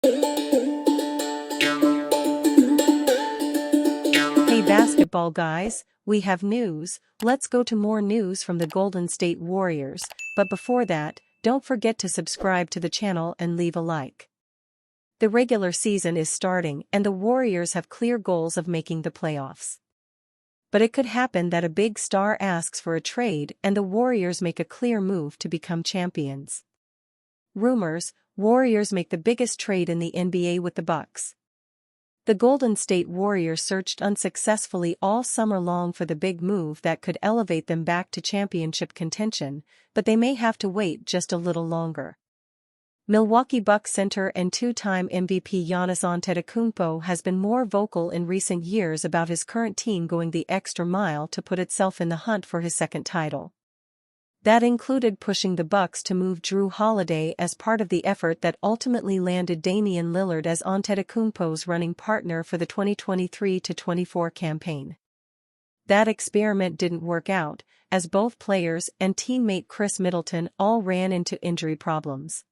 Hey basketball guys, we have news. Let's go to more news from the Golden State Warriors, but before that, don't forget to subscribe to the channel and leave a like. The regular season is starting and the Warriors have clear goals of making the playoffs. But it could happen that a big star asks for a trade and the Warriors make a clear move to become champions. Rumors: Warriors make the biggest trade in the NBA with the Bucks. The Golden State Warriors searched unsuccessfully all summer long for the big move that could elevate them back to championship contention, but they may have to wait just a little longer. Milwaukee Bucks center and two-time MVP Giannis Antetokounmpo has been more vocal in recent years about his current team going the extra mile to put itself in the hunt for his second title. That included pushing the Bucks to move Jrue Holiday as part of the effort that ultimately landed Damian Lillard as Antetokounmpo's running partner for the 2023-24 campaign. That experiment didn't work out, as both players and teammate Chris Middleton all ran into injury problems.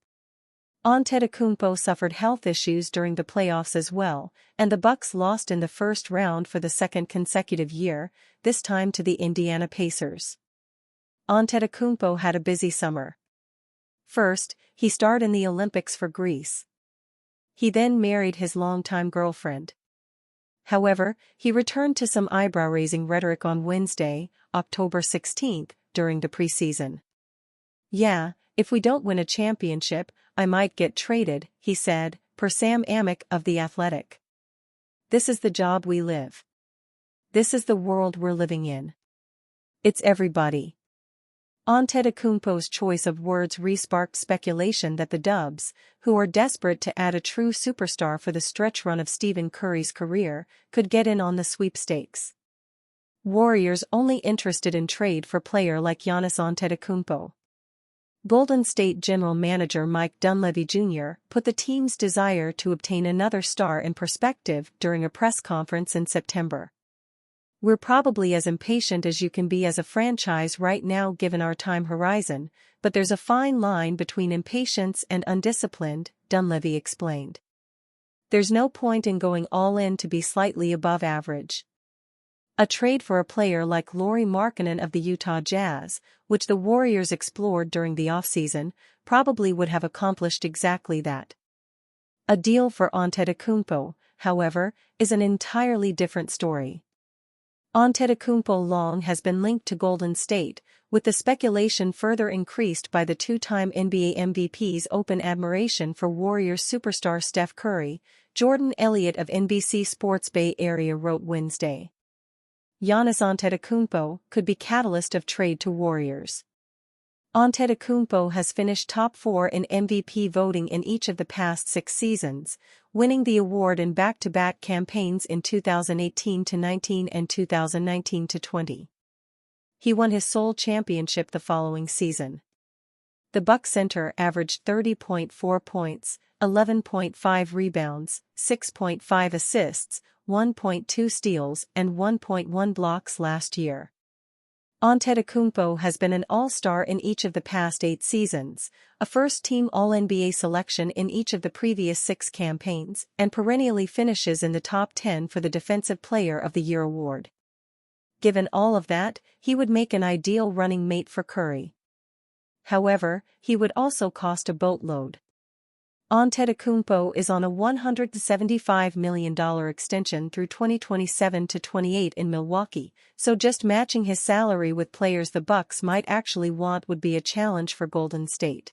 Antetokounmpo suffered health issues during the playoffs as well, and the Bucks lost in the first round for the second consecutive year, this time to the Indiana Pacers. Antetokounmpo had a busy summer. First, he starred in the Olympics for Greece. He then married his longtime girlfriend. However, he returned to some eyebrow-raising rhetoric on Wednesday, October 16, during the preseason. "Yeah, if we don't win a championship, I might get traded," he said, per Sam Amick of The Athletic. "This is the job we live. This is the world we're living in. It's everybody." Antetokounmpo's choice of words re-sparked speculation that the Dubs, who are desperate to add a true superstar for the stretch run of Stephen Curry's career, could get in on the sweepstakes. Warriors only interested in trade for player like Giannis Antetokounmpo. Golden State General Manager Mike Dunleavy Jr. put the team's desire to obtain another star in perspective during a press conference in September. "We're probably as impatient as you can be as a franchise right now given our time horizon, but there's a fine line between impatience and undisciplined," Dunleavy explained. "There's no point in going all in to be slightly above average." A trade for a player like Lauri Markkanen of the Utah Jazz, which the Warriors explored during the offseason, probably would have accomplished exactly that. A deal for Antetokounmpo, however, is an entirely different story. Antetokounmpo long has been linked to Golden State, with the speculation further increased by the two-time NBA MVP's open admiration for Warriors superstar Steph Curry. Jordan Elliott of NBC Sports Bay Area wrote Wednesday. Giannis Antetokounmpo could be catalyst of trade to Warriors. Antetokounmpo has finished top 4 in MVP voting in each of the past 6 seasons, winning the award in back-to-back campaigns in 2018-19 and 2019-20. He won his sole championship the following season. The Bucks center averaged 30.4 points, 11.5 rebounds, 6.5 assists, 1.2 steals and 1.1 blocks last year. Antetokounmpo has been an all-star in each of the past 8 seasons, a first-team All-NBA selection in each of the previous 6 campaigns, and perennially finishes in the top 10 for the Defensive Player of the Year award. Given all of that, he would make an ideal running mate for Curry. However, he would also cost a boatload. Antetokounmpo is on a $175 million extension through 2027-28 in Milwaukee, so just matching his salary with players the Bucks might actually want would be a challenge for Golden State.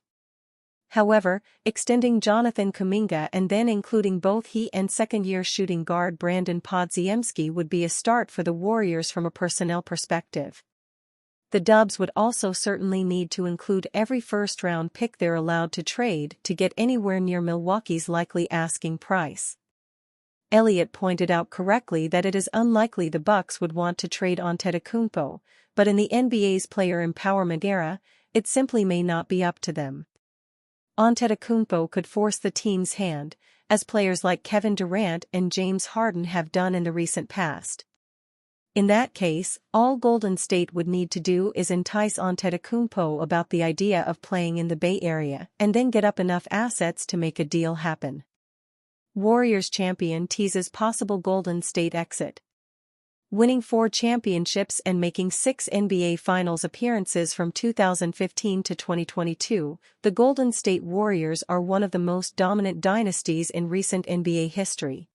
However, extending Jonathan Kuminga and then including both he and second-year shooting guard Brandon Podziemski would be a start for the Warriors from a personnel perspective. The Dubs would also certainly need to include every first-round pick they're allowed to trade to get anywhere near Milwaukee's likely asking price. Elliott pointed out correctly that it is unlikely the Bucks would want to trade Antetokounmpo, but in the NBA's player empowerment era, it simply may not be up to them. Antetokounmpo could force the team's hand, as players like Kevin Durant and James Harden have done in the recent past. In that case, all Golden State would need to do is entice Antetokounmpo about the idea of playing in the Bay Area and then get up enough assets to make a deal happen. Warriors champion teases possible Golden State exit. Winning 4 championships and making 6 NBA Finals appearances from 2015 to 2022, the Golden State Warriors are one of the most dominant dynasties in recent NBA history.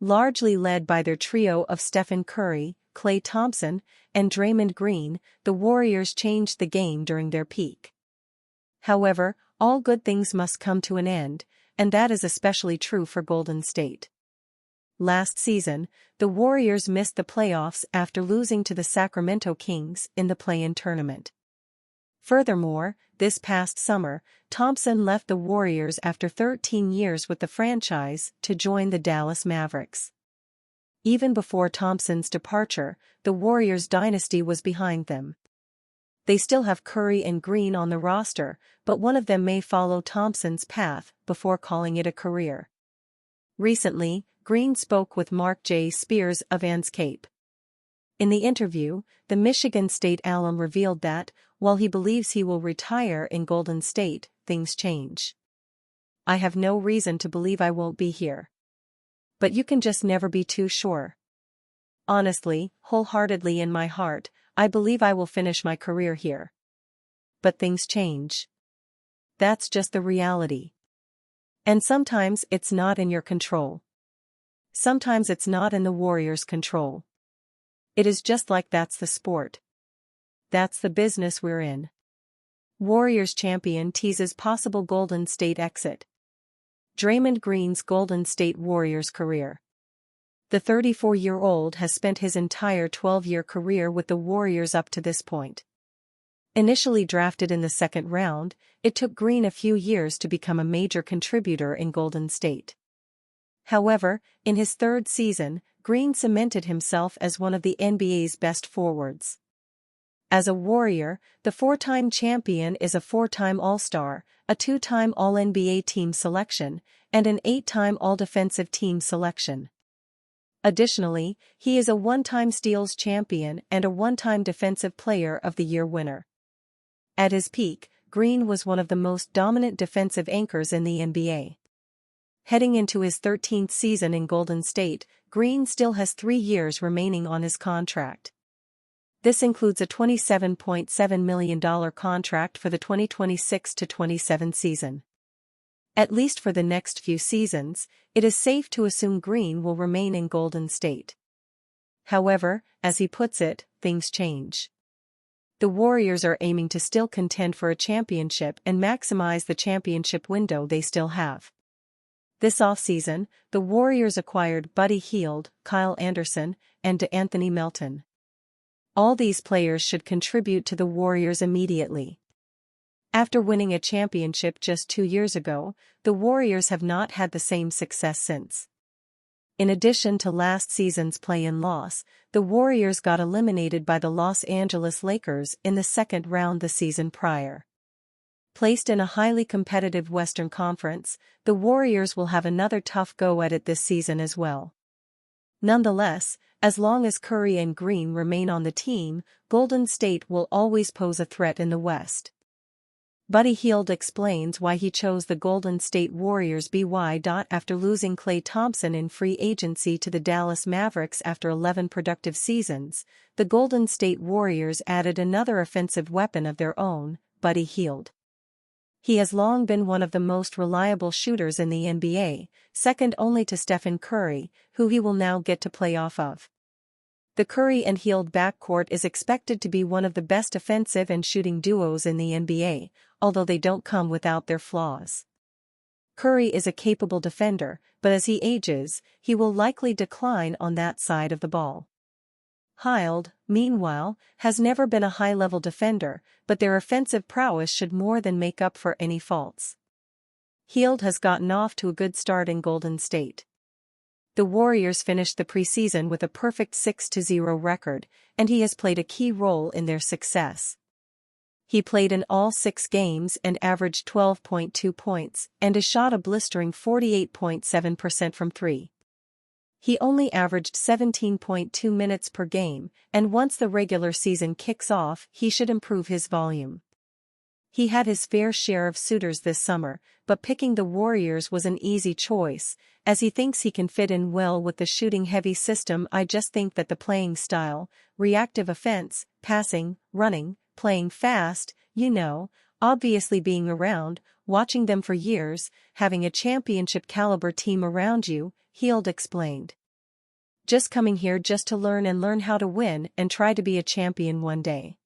Largely led by their trio of Stephen Curry, Klay Thompson, and Draymond Green, the Warriors changed the game during their peak. However, all good things must come to an end, and that is especially true for Golden State. Last season, the Warriors missed the playoffs after losing to the Sacramento Kings in the play-in tournament. Furthermore, this past summer, Thompson left the Warriors after 13 years with the franchise to join the Dallas Mavericks. Even before Thompson's departure, the Warriors' dynasty was behind them. They still have Curry and Green on the roster, but one of them may follow Thompson's path before calling it a career. Recently, Green spoke with Mark J. Spears of Anscape. In the interview, the Michigan State alum revealed that, while he believes he will retire in Golden State, things change. "I have no reason to believe I won't be here. But you can just never be too sure. Honestly, wholeheartedly in my heart, I believe I will finish my career here. But things change. That's just the reality. And sometimes it's not in your control. Sometimes it's not in the Warriors' control. It is just like that's the sport. That's the business we're in." Warriors champion teases possible Golden State exit. Draymond Green's Golden State Warriors career. The 34-year-old has spent his entire 12-year career with the Warriors up to this point. Initially drafted in the second round, it took Green a few years to become a major contributor in Golden State. However, in his third season, Green cemented himself as one of the NBA's best forwards. As a Warrior, the 4-time champion is a 4-time All-Star, a 2-time All-NBA team selection, and an 8-time All-Defensive team selection. Additionally, he is a 1-time Steals champion and a 1-time Defensive Player of the Year winner. At his peak, Green was one of the most dominant defensive anchors in the NBA. Heading into his 13th season in Golden State, Green still has 3 years remaining on his contract. This includes a $27.7 million contract for the 2026-27 season. At least for the next few seasons, it is safe to assume Green will remain in Golden State. However, as he puts it, things change. The Warriors are aiming to still contend for a championship and maximize the championship window they still have. This offseason, the Warriors acquired Buddy Hield, Kyle Anderson, and DeAnthony Melton. All these players should contribute to the Warriors immediately. After winning a championship just 2 years ago, the Warriors have not had the same success since. In addition to last season's play-in loss, the Warriors got eliminated by the Los Angeles Lakers in the second round the season prior. Placed in a highly competitive Western Conference, the Warriors will have another tough go at it this season as well. Nonetheless, as long as Curry and Green remain on the team, Golden State will always pose a threat in the West. Buddy Hield explains why he chose the Golden State Warriors. After losing Klay Thompson in free agency to the Dallas Mavericks after 11 productive seasons, the Golden State Warriors added another offensive weapon of their own, Buddy Hield. He has long been one of the most reliable shooters in the NBA, second only to Stephen Curry, who he will now get to play off of. The Curry and Hield backcourt is expected to be one of the best offensive and shooting duos in the NBA, although they don't come without their flaws. Curry is a capable defender, but as he ages, he will likely decline on that side of the ball. Hield, meanwhile, has never been a high-level defender, but their offensive prowess should more than make up for any faults. Hield has gotten off to a good start in Golden State. The Warriors finished the preseason with a perfect 6-0 record, and he has played a key role in their success. He played in all 6 games and averaged 12.2 points, and has shot a blistering 48.7% from 3. He only averaged 17.2 minutes per game, and once the regular season kicks off, he should improve his volume. He had his fair share of suitors this summer, but picking the Warriors was an easy choice, as he thinks he can fit in well with the shooting-heavy system. I just think that the playing style, reactive offense, passing, running, playing fast, obviously being around, watching them for years, having a championship-caliber team around you, Hield explained. Just coming here just to learn how to win and try to be a champion one day.